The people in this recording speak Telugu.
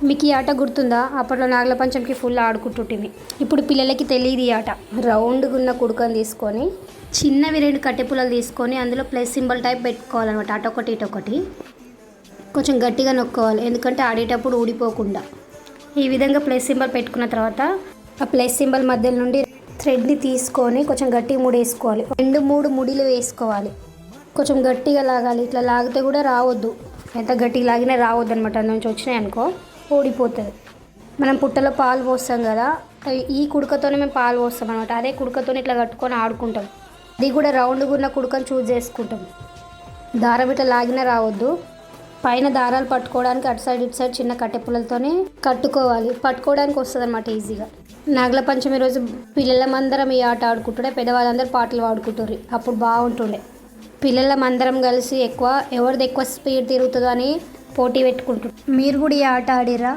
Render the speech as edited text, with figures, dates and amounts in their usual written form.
మీకు ఈ ఆట గుర్తుందా? అప్పట్లో నాగుల పంచమికి ఫుల్ ఆడుకుంటుంటిమి. ఇప్పుడు పిల్లలకి తెలియదు ఈ ఆట. రౌండ్గా ఉన్న కుడుకని తీసుకొని చిన్నవి 2 కట్టెపుల్లలు తీసుకొని అందులో ప్లస్ సింబల్ టైప్ పెట్టుకోవాలన్నమాట. అటొకటి ఇటొకటి కొంచెం గట్టిగా నొక్కోవాలి, ఎందుకంటే ఆడేటప్పుడు ఊడిపోకుండా. ఈ విధంగా ప్లస్ సింబల్ పెట్టుకున్న తర్వాత ఆ ప్లస్ సింబల్ మధ్యలో నుండి థ్రెడ్ని తీసుకొని కొంచెం గట్టిగా ముడేసుకోవాలి. 2-3 ముడిలు వేసుకోవాలి. కొంచెం గట్టిగా లాగాలి. ఇట్లా లాగితే కూడా రావద్దు, ఎంత గట్టిగా లాగినా రావద్దు అనమాట. అందులోంచి వచ్చినాయి అనుకో ఓడిపోతుంది. మనం పుట్టలో పాలు పోస్తాం కదా, ఈ కుడుకతోనే మేము పాలు పోస్తాం అనమాట. అదే కుడుకతో ఇట్లా కట్టుకొని ఆడుకుంటాం. అది కూడా రౌండ్గా ఉన్న కుడుకని చూస్ చేసుకుంటాం. దారం ఇట్లా లాగినా రావద్దు. పైన దారాలు పట్టుకోవడానికి అటు సైడ్ ఇటు సైడ్ చిన్న కట్టెపుల్లలతోనే కట్టుకోవాలి. పట్టుకోవడానికి వస్తుంది అనమాట ఈజీగా. నాగుల పంచమి రోజు పిల్లలమందరం ఈ ఆట ఆడుకుంటుండే, పెద్దవాళ్ళందరూ పాటలు పాడుకుంటారు. అప్పుడు బాగుంటుండే. పిల్లలమందరం కలిసి ఎవరిది ఎక్కువ స్పీడ్ తిరుగుతుందో అని పోటీ పెట్టుకుంటారు. మీరు కూడా ఈ ఆట ఆడిరా?